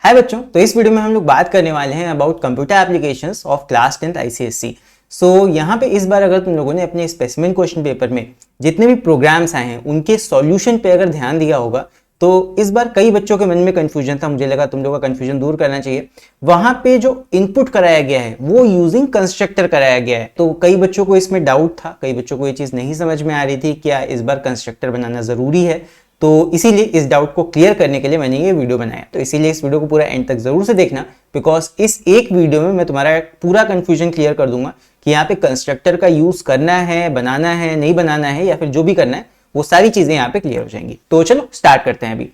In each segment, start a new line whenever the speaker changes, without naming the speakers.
हाय बच्चों, तो इस वीडियो में हम लोग बात करने वाले हैं about computer applications of class 10th ICSE. So यहाँ पे इस बार अगर तुम लोगों ने अपने स्पेसिमेन क्वेश्चन पेपर में जितने भी प्रोग्राम्स आए हैं उनके सॉल्यूशन पे अगर ध्यान दिया होगा तो इस बार कई बच्चों के मन में कंफ्यूजन था। मुझे लगा तुम लोगों का कंफ्यूजन दूर करना चाहिए। वहां पे जो इनपुट कराया गया है वो यूजिंग कंस्ट्रक्टर कराया गया है। तो कई बच्चों को इसमें डाउट था, कई बच्चों को ये चीज नहीं समझ में आ रही थी क्या इस बार कंस्ट्रक्टर बनाना जरूरी है। तो इसीलिए इस डाउट को क्लियर करने के लिए मैंने ये वीडियो बनाया। तो इसीलिए इस वीडियो को पूरा एंड तक जरूर से देखना, बिकॉज इस एक वीडियो में मैं तुम्हारा पूरा कंफ्यूजन क्लियर कर दूंगा कि यहाँ पे कंस्ट्रक्टर का यूज करना है, बनाना है, नहीं बनाना है, या फिर जो भी करना है वो सारी चीजें यहाँ पे क्लियर हो जाएंगी। तो चलो स्टार्ट करते हैं अभी।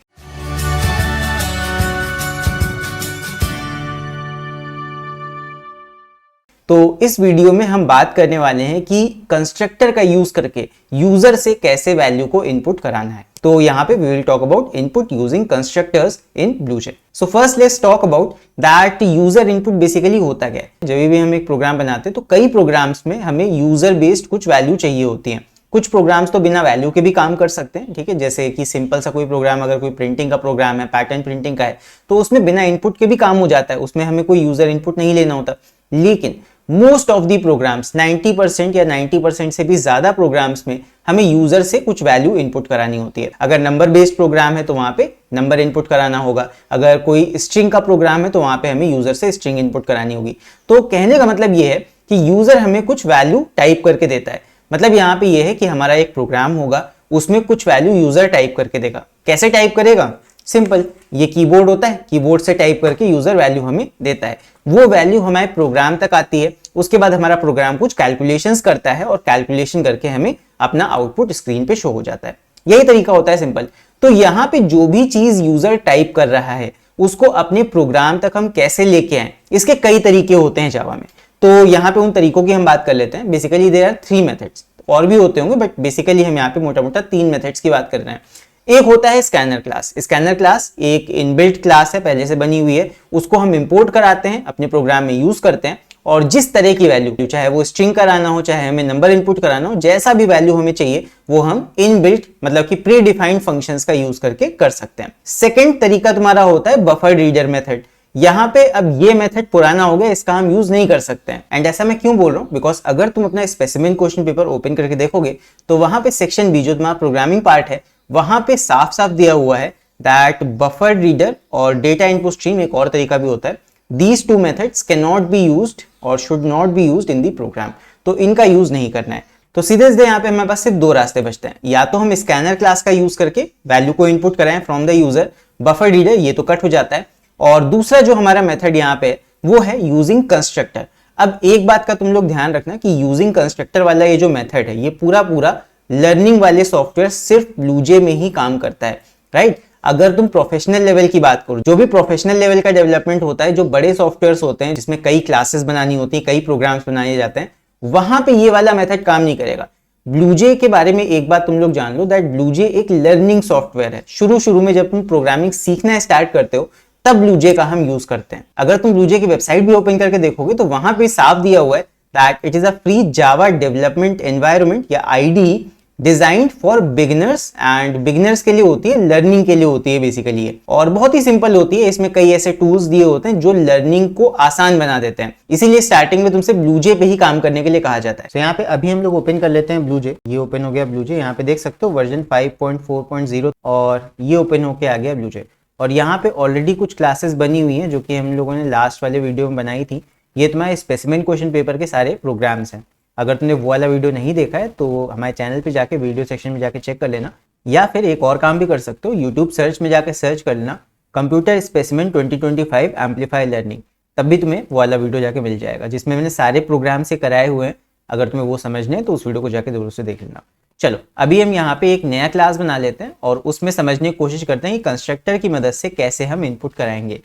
तो इस वीडियो में हम बात करने वाले हैं कि कंस्ट्रक्टर का यूज करके यूजर से कैसे वैल्यू को इनपुट कराना है। तो यहाँ पे we will talk about input using constructors in BlueJ। So first let's talk about that user input basically होता क्या है। जब भी हम एक प्रोग्राम बनाते हैं तो कई प्रोग्राम्स में हमें यूजर बेस्ड कुछ वैल्यू चाहिए होती है। कुछ प्रोग्राम्स तो बिना वैल्यू के भी काम कर सकते हैं, ठीक है। जैसे कि सिंपल सा कोई प्रोग्राम, अगर कोई प्रिंटिंग का प्रोग्राम है, पैटर्न प्रिंटिंग का है, तो उसमें बिना इनपुट के भी काम हो जाता है, उसमें हमें कोई यूजर इनपुट नहीं लेना होता। लेकिन मोस्ट ऑफ दी प्रोग्राम्स 90% या 90% से भी ज्यादा प्रोग्राम्स में हमें यूजर से कुछ वैल्यू इनपुट करानी होती है। अगर नंबर बेस्ड प्रोग्राम है तो वहां पे नंबर इनपुट कराना होगा। अगर कोई स्ट्रिंग का प्रोग्राम है तो वहां पे हमें यूजर से स्ट्रिंग इनपुट करानी होगी। तो कहने का मतलब ये है कि यूजर हमें कुछ वैल्यू टाइप करके देता है। मतलब यहाँ पे ये है कि हमारा एक प्रोग्राम होगा, उसमें कुछ वैल्यू यूजर टाइप करके देगा। कैसे टाइप करेगा? सिंपल, ये कीबोर्ड होता है, कीबोर्ड से टाइप करके यूजर वैल्यू हमें देता है। वो वैल्यू हमारे प्रोग्राम तक आती है। उसके बाद हमारा प्रोग्राम कुछ कैलकुलेशंस करता है और कैलकुलेशन करके हमें अपना आउटपुट स्क्रीन पे शो हो जाता है। यही तरीका होता है, सिंपल। तो यहाँ पे जो भी चीज यूजर टाइप कर रहा है उसको अपने प्रोग्राम तक हम कैसे लेके आए, इसके कई तरीके होते हैं जावा में। तो यहाँ पे उन तरीकों की हम बात कर लेते हैं। बेसिकली देयर आर 3 मेथड्स, और भी होते होंगे बट बेसिकली हम यहाँ पे मोटा मोटा 3 मेथड्स की बात कर रहे हैं। एक होता है स्कैनर क्लास। स्कैनर क्लास एक इनबिल्ट क्लास है, पहले से बनी हुई है। उसको हम इंपोर्ट कराते हैं, अपने प्रोग्राम में यूज करते हैं, और जिस तरह की वैल्यू, चाहे वो स्ट्रिंग कराना हो, चाहे हमें नंबर इनपुट कराना हो, जैसा भी वैल्यू हमें चाहिए वो हम इनबिल्ट मतलब कि प्री डिफाइंड फंक्शंस का यूज करके कर सकते हैं। सेकंड तरीका तुम्हारा होता है बफर रीडर मेथड। यहाँ पे अब ये मेथड पुराना हो गया, इसका हम यूज नहीं कर सकते हैं। एंड ऐसा मैं क्यों बोल रहा हूँ, बिकॉज अगर तुम अपना स्पेसिमेन क्वेश्चन पेपर ओपन करके देखोगे तो वहां पे सेक्शन बी, जो तुम्हारा प्रोग्रामिंग पार्ट है, वहां पे साफ साफ दिया हुआ है दैट बफर रीडर और डेटा इनपुट स्ट्रीम, एक और तरीका भी होता है, these two methods cannot be used or should not be used in the program। तो इनका यूज नहीं करना है। तो सीधे सीधे यहाँ पे हमारे पास सिर्फ 2 रास्ते बचते हैं। या तो हम स्कैनर क्लास का यूज करके वैल्यू को इनपुट कराएं from the user, buffer reader ये तो कट हो जाता है, और दूसरा जो हमारा मेथड यहाँ पे वो है यूजिंग कंस्ट्रक्टर। अब एक बात का तुम लोग ध्यान रखना कि यूजिंग कंस्ट्रक्टर वाला ये जो मेथड है ये पूरा लर्निंग वाले सॉफ्टवेयर सिर्फ BlueJ में ही काम करता है, राइट। अगर तुम प्रोफेशनल लेवल की बात करो, जो भी प्रोफेशनल लेवल का डेवलपमेंट होता है, जो बड़े सॉफ्टवेयर्स होते हैं जिसमें कई क्लासेस बनानी होती है, कई प्रोग्राम्स बनाए जाते हैं, वहां पे ये वाला मेथड काम नहीं करेगा। BlueJ के बारे में एक बात तुम लोग जान लो दैट BlueJ एक लर्निंग सॉफ्टवेयर है। शुरू में जब तुम प्रोग्रामिंग सीखना स्टार्ट करते हो तब BlueJ का हम यूज करते हैं। अगर तुम BlueJ की वेबसाइट भी ओपन करके देखोगे तो वहां पे साफ दिया हुआ है that it is a free Java development environment या IDE designed for beginners. And beginners के लिए होती है, लर्निंग के लिए होती है बेसिकली ये, और बहुत ही सिंपल होती है। इसमें कई ऐसे टूल्स दिए होते हैं जो लर्निंग को आसान बना देते हैं। इसीलिए स्टार्टिंग में तुमसे BlueJ पे ही काम करने के लिए कहा जाता है। तो यहाँ पे अभी हम लोग ओपन कर लेते हैं BlueJ। ये ओपन हो गया BlueJ। यहाँ पे देख सकते हो वर्जन 5.4.0 और ये ओपन होके आ गया BlueJ। और यहाँ पे ऑलरेडी कुछ क्लासेस बनी हुई हैं जो कि हम लोगों ने लास्ट वाले वीडियो में बनाई थी। ये तुम्हारे स्पेसिमेन क्वेश्चन पेपर के सारे प्रोग्राम्स हैं। अगर तुमने वो वाला वीडियो नहीं देखा है तो हमारे चैनल पे जाके वीडियो सेक्शन में जाके चेक कर लेना, या फिर एक और काम भी कर सकते हो, यूट्यूब सर्च में जाके सर्च कर लेना कंप्यूटर स्पेसिमेन 2025 एम्पलीफाई लर्निंग, तब भी तुम्हें वो वाला वीडियो जाके मिल जाएगा जिसमें मैंने सारे प्रोग्राम से कराए हुए हैं। अगर तुम्हें वो समझने हैं तो उस वीडियो को जाके जरूर से देख लेना। चलो अभी हम यहाँ पे एक नया क्लास बना लेते हैं और उसमें समझने की कोशिश करते हैं कि कंस्ट्रक्टर की मदद से कैसे हम इनपुट कराएंगे।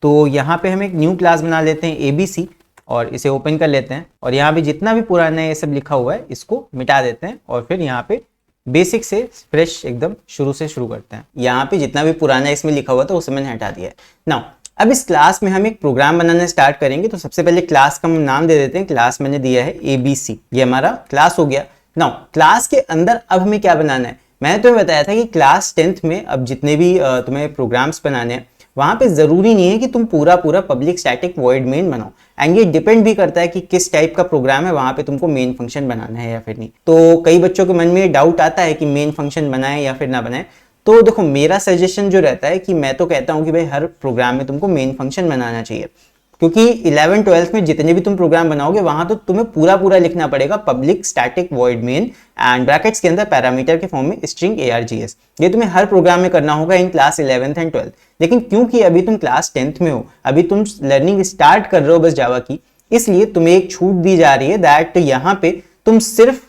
तो यहाँ पे हम एक न्यू क्लास बना लेते हैं ABC, और इसे ओपन कर लेते हैं, और यहाँ पे जितना भी पुराना ये सब लिखा हुआ है इसको मिटा देते हैं, और फिर यहाँ पे बेसिक से फ्रेश एकदम शुरू से शुरू करते हैं। यहाँ पे जितना भी पुराना इसमें लिखा हुआ था उसे मैंने हटा दिया है। नाउ अब इस क्लास में हम एक प्रोग्राम बनाना स्टार्ट करेंगे। तो सबसे पहले क्लास का हम नाम दे देते हैं। क्लास मैंने दिया है ABC, ये हमारा क्लास हो गया। नाउ क्लास के अंदर अब हमें क्या बनाना है, मैंने तुम्हें बताया था कि क्लास 10th में अब जितने भी तुम्हें प्रोग्राम्स बनाने हैं वहां पे जरूरी नहीं है कि तुम पूरा पूरा पब्लिक स्टैटिक वॉइड मेन बनाओ, एंड ये डिपेंड भी करता है कि किस टाइप का प्रोग्राम है, वहां पे तुमको मेन फंक्शन बनाना है या फिर नहीं। तो कई बच्चों के मन में डाउट आता है कि मेन फंक्शन बनाए या फिर ना बनाए। तो देखो मेरा सजेशन जो रहता है कि मैं तो कहता हूं कि भाई हर प्रोग्राम में तुमको मेन फंक्शन बनाना चाहिए, क्योंकि 11 12 में जितने भी तुम प्रोग्राम बनाओगे वहां तो तुम्हें पूरा पूरा लिखना पड़ेगा public static void main and brackets के अंदर पैरामीटर के फॉर्म में स्ट्रिंग args। ये तुम्हें हर प्रोग्राम में करना होगा in class 11th and 12th। लेकिन क्योंकि अभी तुम क्लास 10th में हो, अभी तुम लर्निंग स्टार्ट कर रहे हो बस जावा की, इसलिए तुम्हें एक छूट दी जा रही है दैट यहाँ पे तुम सिर्फ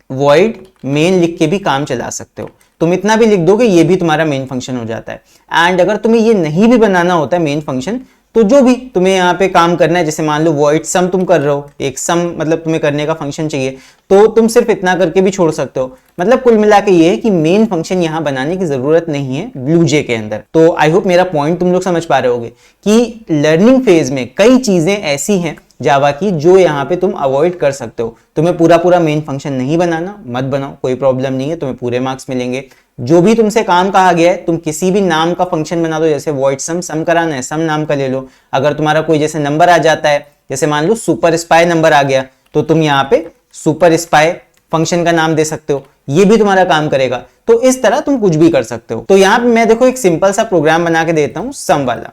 वॉइड मेन लिख के भी काम चला सकते हो। तुम इतना भी लिख दोगे ये भी तुम्हारा मेन फंक्शन हो जाता है। एंड अगर तुम्हें ये नहीं भी बनाना होता है मेन फंक्शन, तो जो भी तुम्हें यहाँ पे काम करना है, जैसे मान लो वॉइड सम तुम कर रहे हो, एक सम मतलब तुम्हें करने का फंक्शन चाहिए, तो तुम सिर्फ इतना करके भी छोड़ सकते हो। मतलब कुल मिला के ये है कि मेन फंक्शन यहाँ बनाने की जरूरत नहीं है ब्लूजे के अंदर। तो आई होप मेरा पॉइंट तुम लोग समझ पा रहे होगे कि लर्निंग फेज में कई चीजें ऐसी हैं जावा की जो यहाँ पे तुम अवॉइड कर सकते हो। तुम्हें पूरा पूरा मेन फंक्शन नहीं बनाना, मत बनाओ, कोई प्रॉब्लम नहीं है, तुम्हें पूरे मार्क्स मिलेंगे। जो भी तुमसे काम कहा गया है तुम किसी भी नाम का फंक्शन बना दो, जैसे वॉइड सम, सम कराना है सम नाम का ले लो। अगर तुम्हारा कोई जैसे नंबर आ जाता है, जैसे मान लो सुपर स्पाई नंबर आ गया, तो तुम यहाँ पे सुपर स्पाई फंक्शन का नाम दे सकते हो, ये भी तुम्हारा काम करेगा। तो इस तरह तुम कुछ भी कर सकते हो। तो यहाँ पे मैं देखो एक सिंपल सा प्रोग्राम बना के देता हूँ सम वाला।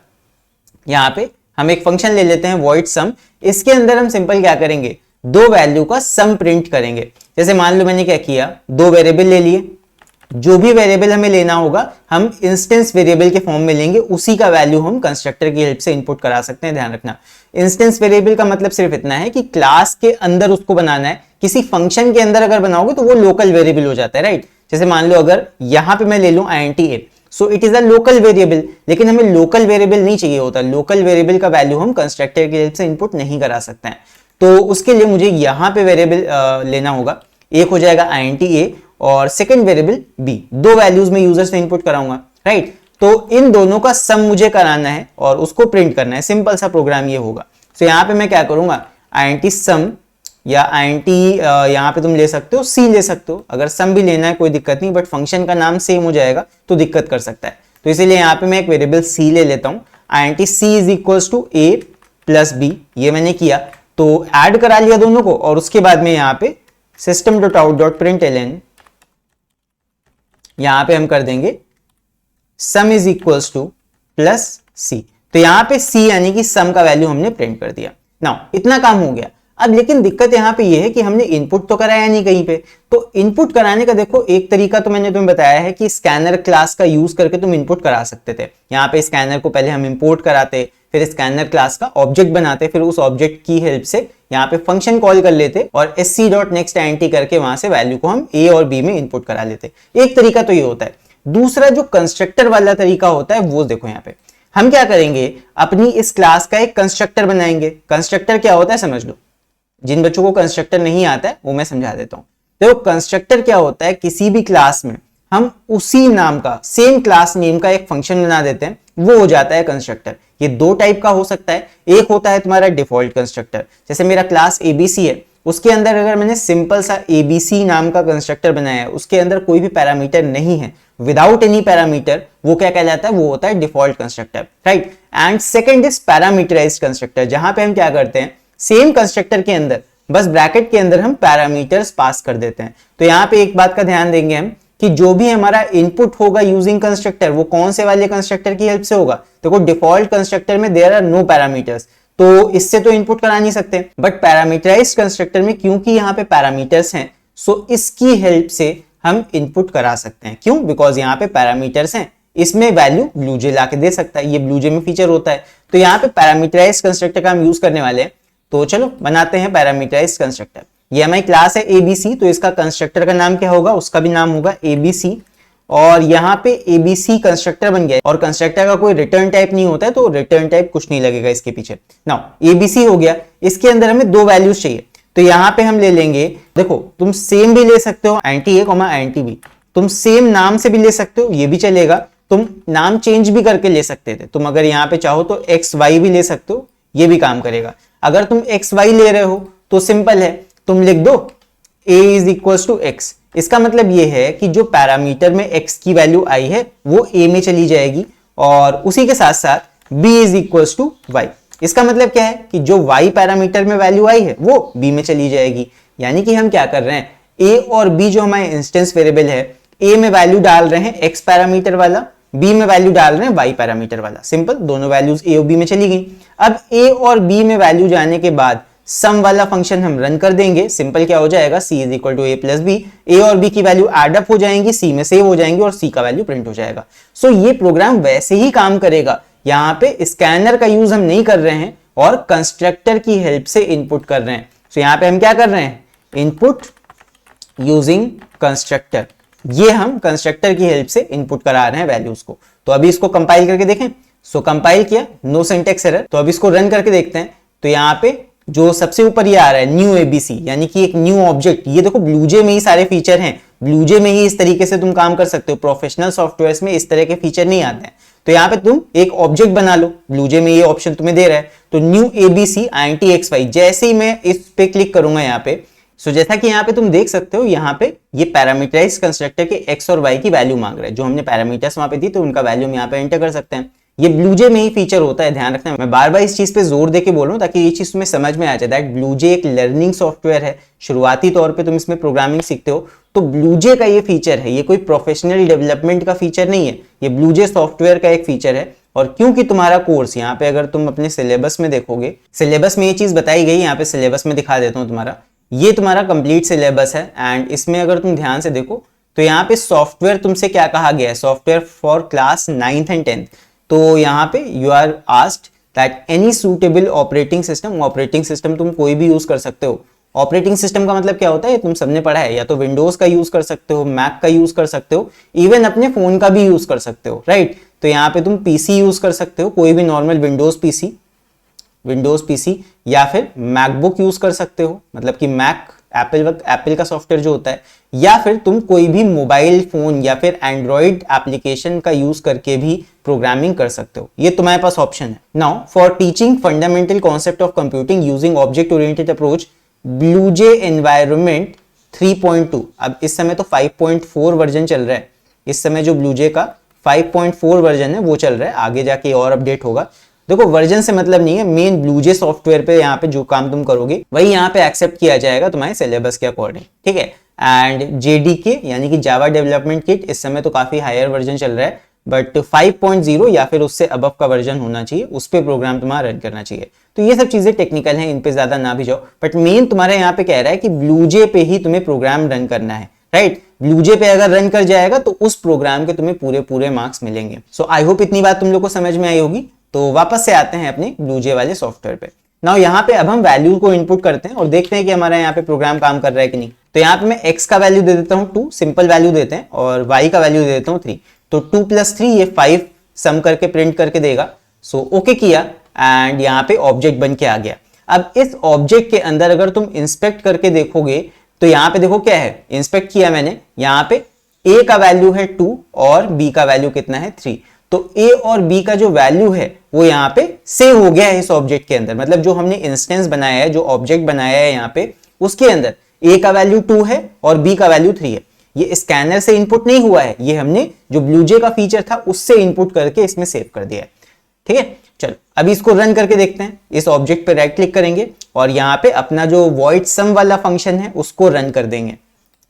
यहाँ पे हम एक फंक्शन ले लेते हैं वॉइड सम, इसके अंदर हम सिंपल क्या करेंगे, दो वैल्यू का सम प्रिंट करेंगे। जैसे मान लो मैंने क्या किया, दो वेरिएबल ले लिए, जो भी वेरिएबल हमें लेना होगा हम इंस्टेंस वेरिएबल के फॉर्म में लेंगे, उसी का वैल्यू हम कंस्ट्रक्टर की हेल्प से इनपुट करा सकते हैं। ध्यान रखना इंस्टेंस वेरिएबल का मतलब सिर्फ इतना है कि क्लास के अंदर उसको बनाना है, किसी फंक्शन के अंदर अगर बनाओगे तो वो लोकल वेरिएबल हो जाता है, राइट। जैसे मान लो अगर यहां पे मैं ले लूं int a, so it is a local variable, लेकिन हमें लोकल वेरिएबल नहीं चाहिए होता। लोकल वेरिएबल का वैल्यू हम कंस्ट्रक्टर की हेल्प से इनपुट नहीं करा सकते हैं। तो उसके लिए मुझे यहां पे वेरिएबल लेना होगा, एक हो जाएगा int a और सेकंड वेरिएबल b, दो वैल्यूज में यूजर से इनपुट कराऊंगा, राइट। तो इन दोनों का सम मुझे कराना है और उसको प्रिंट करना है, सिंपल सा प्रोग्राम ये होगा। तो यहाँ पे मैं क्या करूंगा, int सम या int यहाँ पे तुम ले सकते हो c ले सकते हो, अगर सम भी लेना है कोई दिक्कत नहीं, बट फंक्शन का नाम सेम हो जाएगा तो दिक्कत कर सकता है। तो इसीलिए यहाँ पे मैं एक वेरिएबल c ले लेता हूँ, int c is equals to a plus b, ये मैंने किया तो ऐड करा लिया दोनों को, और उसके बाद में यहाँ पे system.out.println यहां पे हम कर देंगे sum is equals to plus C. तो यहां पे सी यानी कि सम का वैल्यू हमने प्रिंट कर दिया। नाउ इतना काम हो गया। अब लेकिन दिक्कत यहां पे ये है कि हमने इनपुट तो कराया नहीं कहीं पे। तो इनपुट कराने का देखो एक तरीका तो मैंने तुम्हें बताया है कि स्कैनर क्लास का यूज करके तुम इनपुट करा सकते थे। यहाँ पे स्कैनर को पहले हम इंपोर्ट कराते, फिर स्कैनर क्लास का ऑब्जेक्ट बनाते, फिर उस ऑब्जेक्ट की हेल्प से यहाँ पे फंक्शन कॉल कर लेते और sc.nextInt करके वहां से वैल्यू को हम a और b में इनपुट करा लेते। एक तरीका तो ये होता है। दूसरा जो कंस्ट्रक्टर वाला तरीका होता है वो देखो, यहाँ पे हम क्या करेंगे, अपनी इस क्लास का एक कंस्ट्रक्टर बनाएंगे। कंस्ट्रक्टर क्या होता है समझ लो, जिन बच्चों को कंस्ट्रक्टर नहीं आता है वो मैं समझा देता हूं। देखो कंस्ट्रक्टर क्या होता है, किसी भी क्लास में हम उसी नाम का सेम क्लास नेम का एक फंक्शन बना देते हैं, वो हो जाता है कंस्ट्रक्टर। ये दो टाइप का हो सकता है, एक होता है तुम्हारा डिफॉल्ट कंस्ट्रक्टर, जैसे मेरा क्लास एबीसी है, उसके अंदर अगर मैंने सिंपल सा एबीसी नाम का कंस्ट्रक्टर बनाया है, उसके अंदर कोई भी पैरामीटर नहीं है, विदाउट एनी पैरामीटर, वो क्या कहलाता है, वो होता है default constructor, right. And second is parameterised constructor, जहां पे हम क्या करते हैं, सेम कंस्ट्रक्टर के अंदर बस ब्रैकेट के अंदर हम पैरामीटर्स पास कर देते हैं। तो यहाँ पे एक बात का ध्यान देंगे हम कि जो भी हमारा इनपुट होगा यूजिंग कंस्ट्रक्टर, वो कौन से वाले कंस्ट्रक्टर की हेल्प से होगा। देखो डिफॉल्ट कंस्ट्रक्टर में देयर आर नो पैरामीटर्स, तो इससे तो इनपुट करा नहीं सकते, बट पैरामीटराइज्ड कंस्ट्रक्टर में क्योंकि यहाँ पे पैरामीटर्स हैं, सो इसकी हेल्प से हम इनपुट करा सकते हैं। क्यों? बिकॉज यहाँ पे पैरामीटर्स हैं, इसमें वैल्यू ब्लूजे लाके दे सकता है, ये ब्लूजे में फीचर होता है। तो यहाँ पे पैरामीटराइज्ड कंस्ट्रक्टर का हम यूज करने वाले हैं। तो चलो बनाते हैं पैरामीटराइज्ड कंस्ट्रक्टर। ये हमारी क्लास है एबीसी, तो इसका कंस्ट्रक्टर का नाम क्या होगा, उसका भी नाम होगा एबीसी। और यहाँ पे एबीसी कंस्ट्रक्टर बन गया, और कंस्ट्रक्टर का कोई रिटर्न टाइप नहीं होता है, तो रिटर्न टाइप कुछ नहीं लगेगा इसके पीछे। नाउ एबीसी हो गया, इसके अंदर हमें दो वैल्यूज चाहिए, तो यहाँ पे हम ले लेंगे, देखो तुम सेम भी ले सकते हो int a, int b, तुम सेम नाम से भी ले सकते हो, ये भी चलेगा। तुम नाम चेंज भी करके ले सकते थे, तुम अगर यहाँ पे चाहो तो एक्स वाई भी ले सकते हो, ये भी काम करेगा। अगर तुम एक्स वाई ले रहे हो तो सिंपल है, तुम लिख दो a is equal to X. इसका मतलब ये है कि जो पैरामीटर में x की वैल्यू आई है वो a में चली जाएगी, और उसी के साथ साथ b is equal to Y. इसका मतलब क्या है कि जो y पैरामीटर में वैल्यू आई है वो b में चली जाएगी। यानी कि हम क्या कर रहे हैं, a और b जो हमारे इंस्टेंस वेरिएबल है, a में वैल्यू डाल रहे हैं x पैरामीटर वाला, b में वैल्यू डाल रहे हैं y पैरामीटर वाला। सिंपल, दोनों वैल्यूज a और b में चली गई। अब a और b में वैल्यू जाने के बाद सम वाला फंक्शन हम रन कर देंगे। सिंपल क्या हो जाएगा, c is equal to a plus B, a और b की वैल्यू एड अप हो जाएंगी, c में सेव हो जाएंगे और c का वैल्यू प्रिंट हो जाएगा। सो ये प्रोग्राम वैसे ही काम करेगा। यहाँ पे स्कैनर का यूज हम नहीं कर रहे हैं और कंस्ट्रक्टर की हेल्प से इनपुट कर रहे हैं। सो यहाँ पे हम क्या कर रहे हैं, इनपुट यूजिंग कंस्ट्रक्टर। ये हम कंस्ट्रक्टर की हेल्प से इनपुट करा रहे हैं वैल्यूज को। तो अभी इसको कंपाइल करके देखें। सो कंपाइल किया, नो सिंटैक्स एरर। तो अब इसको रन करके देखते हैं। तो यहाँ पे जो सबसे ऊपर ये आ रहा है न्यू एबीसी, यानी कि एक न्यू ऑब्जेक्ट। ये देखो ब्लूजे में ही सारे फीचर हैं, ब्लूजे में ही इस तरीके से तुम काम कर सकते हो। प्रोफेशनल सॉफ्टवेयर्स में इस तरह के फीचर नहीं आते हैं। तो यहाँ पे तुम एक ऑब्जेक्ट बना लो, ब्लूजे में ये ऑप्शन तुम्हें दे रहा है। तो न्यू एबीसी INTXY, जैसे ही मैं इस पे क्लिक करूंगा यहाँ पे, सो जैसा कि यहाँ पे तुम देख सकते हो, यहाँ पे ये पैरामीटराइज्ड कंस्ट्रक्टर के x और y की वैल्यू मांग रहा है। जो हमने पैरामीटर्स वहां पे दी तो उनका वैल्यू हम यहाँ पे एंटर कर सकते हैं। ये ब्लूजे में ही फीचर होता है, ध्यान रखना। मैं बार बार इस चीज पे जोर देके बोल रहा हूँ ताकि ये चीज तुम्हें समझ में आ जाए दैट ब्लूजे एक लर्निंग सॉफ्टवेयर है। शुरुआती तौर पे तुम इसमें प्रोग्रामिंग सीखते हो तो ब्लूजे का ये फीचर है, ये कोई प्रोफेशनल डेवलपमेंट का फीचर नहीं है, ये ब्लूजे सॉफ्टवेयर का एक फीचर है। और क्योंकि तुम्हारा कोर्स यहाँ पे अगर तुम अपने सिलेबस में देखोगे, सिलेबस में ये चीज बताई गई, यहाँ पे सिलेबस में दिखा देता हूँ तुम्हारा, ये तुम्हारा कंप्लीट सिलेबस है। एंड इसमें अगर तुम ध्यान से देखो तो यहाँ पे सॉफ्टवेयर तुमसे क्या कहा गया है, software for class 9th and 10th। तो यहाँ पे you are asked that any suitable operating system. Operating system तुम कोई भी यूज कर सकते हो। ऑपरेटिंग सिस्टम का मतलब क्या होता है, तुम सबने पढ़ा है, या तो विंडोज का यूज कर सकते हो, मैक का यूज कर सकते हो, इवन अपने फोन का भी यूज कर सकते हो, राइट। तो यहाँ पे तुम पीसी यूज कर सकते हो, कोई भी नॉर्मल विंडोज पीसी या फिर मैकबुक यूज कर सकते हो, मतलब कि मैक एप्पल का सॉफ्टवेयर जो होता है, या फिर तुम कोई भी मोबाइल फोन या फिर एंड्रॉइड एप्लीकेशन का यूज करके भी प्रोग्रामिंग कर सकते हो। ये तुम्हारे पास ऑप्शन है। Now for teaching fundamental concept of computing using object oriented approach, BlueJ environment 3.2। अब इस समय तो 5.4 वर्जन चल रहा है। इस समय जो ब्लूजे का 5.4 वर्जन है वो चल रहा है, आगे जाके और अपडेट होगा। देखो वर्जन से मतलब नहीं है, मेन ब्लूजे सॉफ्टवेयर पे यहाँ पे जो काम तुम करोगे वही यहाँ पे एक्सेप्ट किया जाएगा तुम्हारे सिलेबस के अकॉर्डिंग, ठीक है। एंड जेडीके यानी कि जावा डेवलपमेंट किट, इस समय तो काफी हायर वर्जन चल रहा है, बट 5.0 या फिर उससे अबव का वर्जन होना चाहिए, उस पे प्रोग्राम तुम्हारा रन करना चाहिए। तो ये सब चीजें टेक्निकल हैं, इन पे ज्यादा ना भी जाओ, बट मेन तुम्हारे यहाँ पे कह रहा है कि ब्लूजे पे ही तुम्हें प्रोग्राम रन करना है, राइट। ब्लूजे पे अगर रन कर जाएगा तो उस प्रोग्राम के तुम्हें पूरे मार्क्स मिलेंगे। सो आई होप इतनी बात तुम लोग को समझ में आई होगी। तो वापस से आते हैं अपने ब्लूजे वाले सॉफ्टवेयर पे। नाउ यहाँ पे अब हम वैल्यू को इनपुट करते हैं और देखते हैं कि हमारा यहाँ पे प्रोग्राम काम कर रहा है कि नहीं। तो यहाँ पे मैं x का वैल्यू दे देता हूँ 2, सिंपल वैल्यू देते हैं, और y का वैल्यू दे देता हूँ 3। तो 2 + 3 ये 5 सम करके प्रिंट करके देगा। सो ओके किया एंड यहाँ पे ऑब्जेक्ट बन के आ गया। अब इस ऑब्जेक्ट के अंदर अगर तुम इंस्पेक्ट करके देखोगे तो यहाँ पे देखो क्या है, इंस्पेक्ट किया मैंने, यहाँ पे a का वैल्यू है 2 और b का वैल्यू कितना है 3। तो a और b का जो वैल्यू है वो यहाँ पे सेव हो गया है इस ऑब्जेक्ट के अंदर। मतलब जो हमने इंस्टेंस बनाया है, जो ऑब्जेक्ट बनाया है यहाँ पे, उसके अंदर a का वैल्यू 2 है और b का वैल्यू 3 है। ये स्कैनर से इनपुट नहीं हुआ है, ये हमने जो ब्लूजे का फीचर था उससे इनपुट करके इसमें सेव कर दिया है, ठीक है। चलो अभी इसको रन करके देखते हैं। इस ऑब्जेक्ट पे राइट क्लिक करेंगे और यहाँ पे अपना जो वॉइड सम वाला फंक्शन है उसको रन कर देंगे।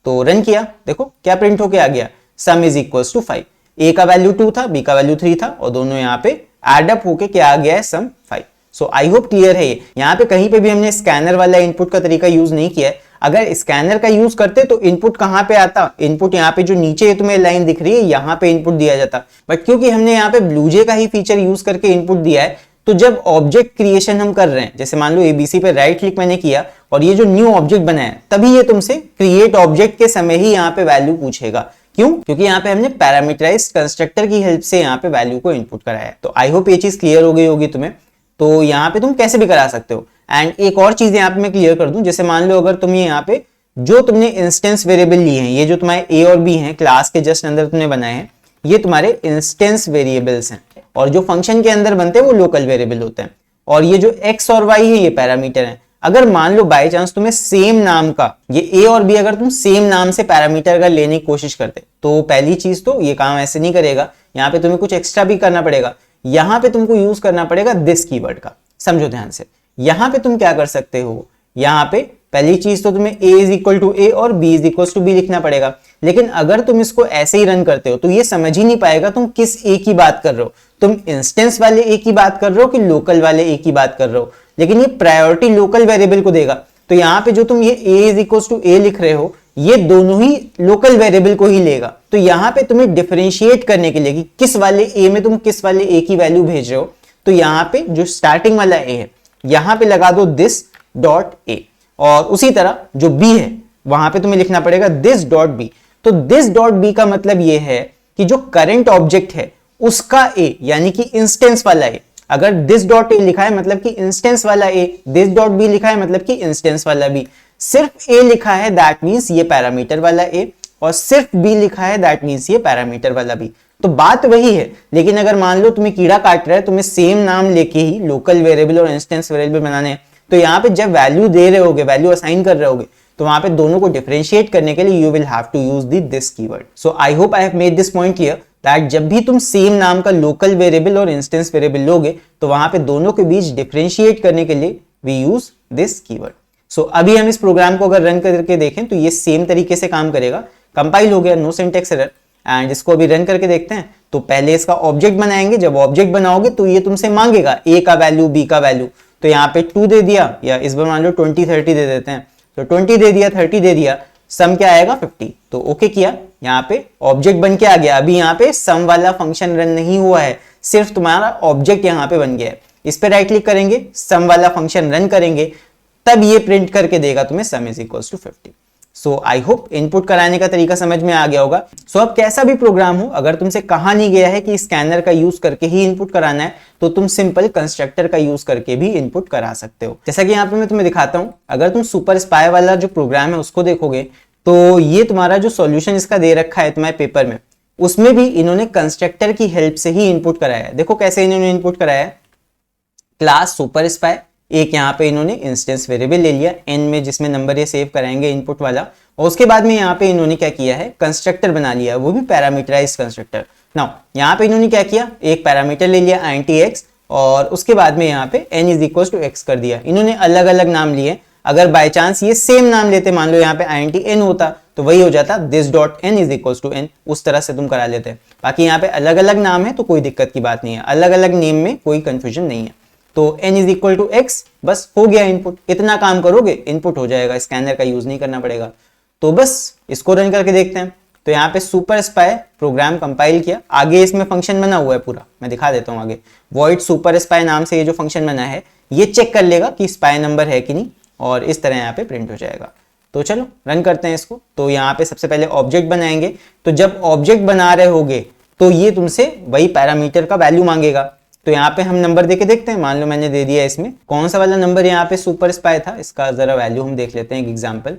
तो रन किया, देखो क्या प्रिंट होके आ गया, sum is equal to 5। a का वैल्यू 2 था, b का वैल्यू 3 था और दोनों यहाँ पे एड अप होके क्या आ गया है, सम 5। सो आई होप क्लियर है ये। यहाँ पे कहीं पे भी हमने स्कैनर वाला इनपुट का तरीका यूज नहीं किया है। अगर स्कैनर का यूज करते तो इनपुट कहाँ पे आता, इनपुट यहाँ पे जो नीचे तुम्हें लाइन दिख रही है यहाँ पे इनपुट दिया जाता। बट क्योंकि हमने यहाँ पे ब्लूजे का ही फीचर यूज करके इनपुट दिया है, तो जब ऑब्जेक्ट क्रिएशन हम कर रहे हैं, जैसे मान लो एबीसी पे राइट क्लिक मैंने किया और ये जो न्यू ऑब्जेक्ट बनाया, तभी ये तुमसे क्रिएट ऑब्जेक्ट के समय ही यहाँ पे वैल्यू पूछेगा। क्यों? क्योंकि यहाँ पे हमने पैरामीटराइज्ड कंस्ट्रक्टर की हेल्प से यहाँ पे वैल्यू को इनपुट कराया है। तो आई होप ये चीज क्लियर हो गई होगी तुम्हें। तो यहाँ पे तुम कैसे भी करा सकते हो। एंड एक और चीज यहाँ पे मैं क्लियर कर दूं, जैसे मान लो अगर तुम ये यहाँ पे जो तुमने इंस्टेंस वेरिएबल लिए हैं, ये जो तुम्हारे ए और बी हैं, क्लास के जस्ट अंदर तुमने बनाए हैं, ये तुम्हारे इंस्टेंस वेरिएबल्स हैं, और जो फंक्शन के अंदर बनते हैं वो लोकल वेरिएबल होते हैं। और ये जो एक्स और वाई है ये पैरामीटर है। अगर मान लो बाय चांस तुम्हें सेम नाम का, ये ए और बी अगर तुम सेम नाम से पैरामीटर अगर लेने की कोशिश करते, तो पहली चीज तो ये काम ऐसे नहीं करेगा, यहाँ पे तुम्हें कुछ एक्स्ट्रा भी करना पड़ेगा। यहाँ पे तुमको यूज करना पड़ेगा दिस कीवर्ड का, समझो ध्यान से। यहाँ पे तुम क्या कर सकते हो, यहाँ पे पहली चीज तो तुम्हें a is equal to A और b is equal to B लिखना पड़ेगा। लेकिन अगर तुम इसको ऐसे ही रन करते हो तो ये समझ ही नहीं पाएगा तुम किस a की बात कर रहे हो, तुम इंस्टेंस वाले a की बात कर रहे हो कि लोकल वाले a की बात कर रहे हो। लेकिन ये प्रायोरिटी लोकल वेरिएबल को देगा, तो यहाँ पे जो तुम ये a इज इक्वल टू ए लिख रहे हो, ये दोनों ही लोकल वेरिएबल को ही लेगा। तो यहाँ पे तुम्हें डिफरेंशिएट करने के लिए कि किस वाले a में तुम किस वाले a की वैल्यू भेज रहे हो, तो यहाँ पे जो स्टार्टिंग वाला a है, यहाँ पे लगा दो दिस डॉट a, और उसी तरह जो b है वहां पे तुम्हें लिखना पड़ेगा दिस डॉट b। तो दिस डॉट b का मतलब ये है कि जो करंट ऑब्जेक्ट है उसका a, यानी कि इंस्टेंस वाला a, अगर दिस डॉट a लिखा है मतलब कि इंस्टेंस वाला a, दिस डॉट b लिखा है मतलब कि इंस्टेंस वाला b। सिर्फ a लिखा है दैट मींस ये पैरामीटर वाला a, और सिर्फ b लिखा है दैट मींस ये पैरामीटर वाला b। तो बात वही है, लेकिन अगर मान लो तुम्हें कीड़ा काट रहा है, तुम्हें सेम नाम लेके ही लोकल वेरिएबल और इंस्टेंस वेरिएबल बनाने हैं, तो यहाँ पे जब वैल्यू दे रहे होगे, वैल्यू असाइन कर रहे होगे, तो वहां पे दोनों को डिफरेंशिएट करने के लिए you will have to use the this keyword. So I hope I have made this point clear that जब भी तुम सेम नाम का लोकल वेरिएबल और इंस्टेंस वेरिएबल लोगे, तो वहां पे दोनों के बीच डिफरेंशिएट करने के लिए वी यूज दिस कीवर्ड। सो अभी हम इस प्रोग्राम को अगर रन करके देखें तो ये सेम तरीके से काम करेगा। कंपाइल हो गया, नो सिंटैक्स एरर, एंड इसको अभी रन करके देखते हैं। तो पहले इसका ऑब्जेक्ट बनाएंगे, जब ऑब्जेक्ट बनाओगे तो ये तुमसे मांगेगा ए का वैल्यू, बी का वैल्यू। तो यहाँ पे 2 दे दिया, या इस बार मान लो 20 30 दे देते हैं, तो 20 दे दिया, 30 दे दिया, सम क्या आएगा 50। तो ओके किया, यहाँ पे ऑब्जेक्ट बन के आ गया। अभी यहाँ पे सम वाला फंक्शन रन नहीं हुआ है, सिर्फ तुम्हारा ऑब्जेक्ट यहाँ पे बन गया है। इस पे राइट क्लिक करेंगे, सम वाला फंक्शन रन करेंगे, तब ये प्रिंट करके देगा तुम्हें sum is equal to 50। So I hope input कराने का तरीका समझ में आ गया होगा। सो अब कैसा भी प्रोग्राम हो, अगर तुमसे कहा नहीं गया है कि स्कैनर का यूज करके ही इनपुट कराना है, तो तुम सिंपल कंस्ट्रक्टर का यूज करके भी इनपुट करा सकते हो। जैसा कि यहाँ पे मैं तुम्हें दिखाता हूं, अगर तुम सुपर स्पाई वाला जो प्रोग्राम है उसको देखोगे, तो ये तुम्हारा जो सॉल्यूशन इसका दे रखा है तुम्हारे पेपर में, उसमें भी इन्होंने कंस्ट्रक्टर की हेल्प से ही इनपुट कराया है। देखो कैसे इन्होंने इनपुट कराया है, क्लास सुपर स्पाई, एक यहाँ पे इन्होंने इंस्टेंस वेरिएबल ले लिया n में, जिसमें नंबर ये सेव कराएंगे इनपुट वाला, और उसके बाद में यहाँ पे इन्होंने क्या किया है, कंस्ट्रक्टर बना लिया, वो भी पैरामीटराइज्ड कंस्ट्रक्टर। नाउ यहाँ पे इन्होंने क्या किया, एक पैरामीटर ले लिया int x, और उसके बाद में यहाँ पे n is equal to x कर दिया। इन्होंने अलग अलग नाम लिए, अगर बाय चांस ये सेम नाम लेते, मान लो यहाँ पे int n होता, तो वही हो जाता this dot n is equal to n, उस तरह से तुम करा लेते। बाकी यहाँ पे अलग अलग नाम है तो कोई दिक्कत की बात नहीं है, अलग अलग नेम में कोई कंफ्यूजन नहीं है। तो n is equal to x, बस हो गया इनपुट। इतना काम करोगे इनपुट हो जाएगा, स्कैनर का यूज नहीं करना पड़ेगा। तो बस इसको रन करके देखते हैं। तो यहाँ पे सुपर स्पाई प्रोग्राम कंपाइल किया, आगे इसमें फंक्शन बना हुआ है पूरा, मैं दिखा देता हूँ आगे। वॉइड सुपर स्पाई नाम से ये जो फंक्शन बना है, ये चेक कर लेगा कि स्पाई नंबर है कि नहीं, और इस तरह यहाँ पे प्रिंट हो जाएगा। तो चलो रन करते हैं इसको। तो यहाँ पे सबसे पहले ऑब्जेक्ट बनाएंगे, तो जब ऑब्जेक्ट बना रहे होगे तो ये तुमसे वही पैरामीटर का वैल्यू मांगेगा। तो यहाँ पे हम नंबर देके देखते हैं, मान लो मैंने दे दिया, इसमें कौन सा वाला नंबर यहाँ पे सुपर स्पाई था, इसका जरा वैल्यू हम देख लेते हैं एक एग्जांपल।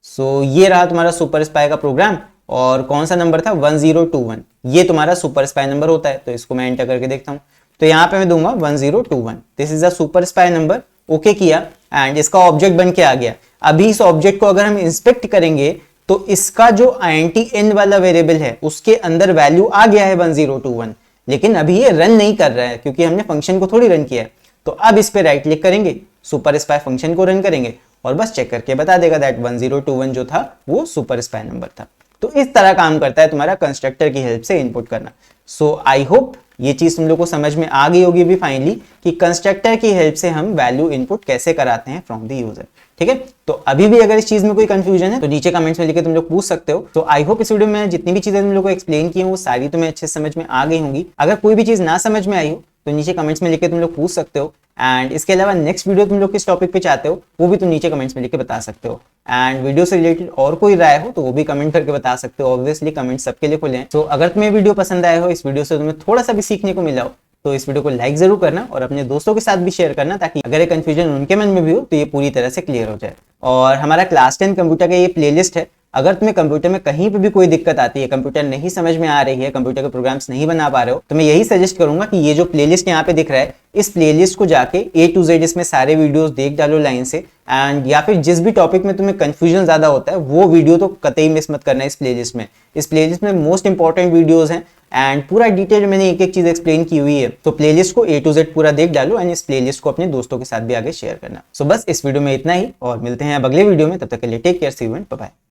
सो ये रहा तुम्हारा सुपर स्पाई का प्रोग्राम, और कौन सा नंबर था 1021, ये तुम्हारा सुपर स्पाई नंबर होता है। तो इसको मैं एंटर करके देखता हूँ, तो यहाँ पे मैं दूंगा 1021, this is a super spy number. Okay किया, एंड इसका ऑब्जेक्ट बन के आ गया। अभी इस ऑब्जेक्ट को अगर हम इंस्पेक्ट करेंगे, तो इसका जो int वाला वेरिएबल है उसके अंदर वैल्यू आ गया है 1021, लेकिन अभी ये रन नहीं कर रहा है क्योंकि हमने फंक्शन को थोड़ी रन किया है। तो अब इस पे राइट क्लिक करेंगे, सुपर स्पाई फंक्शन को रन करेंगे, और बस चेक करके बता देगा दैट 1021 जो था वो सुपर स्पाई नंबर था। तो इस तरह काम करता है तुम्हारा कंस्ट्रक्टर की हेल्प से इनपुट करना। सो आई होप ये चीज तुम लोग को समझ में आ गई होगी भी फाइनली, कि कंस्ट्रक्टर की हेल्प से हम वैल्यू इनपुट कैसे कराते हैं फ्रॉम द यूजर। ठीक है, तो अभी भी अगर इस चीज में कोई कंफ्यूजन है तो नीचे कमेंट्स में लिखे तुम लोग पूछ सकते हो। तो आई होप इस वीडियो में जितनी भी चीजें तुम लोग को एक्सप्लेन की हैं वो सारी तुम्हें अच्छे से समझ में आ गई होंगी। अगर कोई भी चीज ना समझ में आई हो तो नीचे कमेंट्स में लिख के तुम लोग पूछ सकते हो। एंड इसके अलावा नेक्स्ट वीडियो तुम लोग किस टॉपिक पे चाहते हो वो भी तुम नीचे कमेंट्स में लिख के बता सकते हो। एंड वीडियो से रिलेटेड और कोई राय हो तो वो भी कमेंट करके बता सकते हो। ऑब्वियसली कमेंट सबके लिए खुले हैं। तो अगर तुम्हें वीडियो पसंद आया हो, इस वीडियो से तुम्हें थोड़ा सा भी सीखने को मिला हो, तो इस वीडियो को लाइक जरूर करना और अपने दोस्तों के साथ भी शेयर करना, ताकि अगर ये कंफ्यूजन उनके मन में भी हो तो ये पूरी तरह से क्लियर हो जाए। और हमारा क्लास 10 कंप्यूटर का ये प्लेलिस्ट है। अगर तुम्हें कंप्यूटर में कहीं पे भी कोई दिक्कत आती है, कंप्यूटर नहीं समझ में आ रही है, कंप्यूटर के प्रोग्राम्स नहीं बना पा रहे हो, तो मैं यही सजेस्ट करूंगा कि ये जो प्लेलिस्ट यहाँ पे दिख रहा है, इस प्लेलिस्ट को जाके A to Z इसमें सारे वीडियोस देख डालो लाइन से, एंड या फिर जिस भी टॉपिक में तुम्हें कंफ्यूजन ज्यादा होता है वो वीडियो तो कतई मिस मत करना इस प्लेलिस्ट में। इस प्लेलिस्ट में मोस्ट इंपॉर्टेंट वीडियोस हैं एंड पूरा डिटेल मैंने एक एक चीज एक्सप्लेन की हुई है। तो प्लेलिस्ट को A to Z पूरा देख डालो एंड इस प्लेलिस्ट को अपने दोस्तों के साथ भी आगे शेयर करना। सो बस इस वीडियो में इतना ही और मिलते हैं अब अगले वीडियो में। तब तक के लिए take care, see you and bye bye.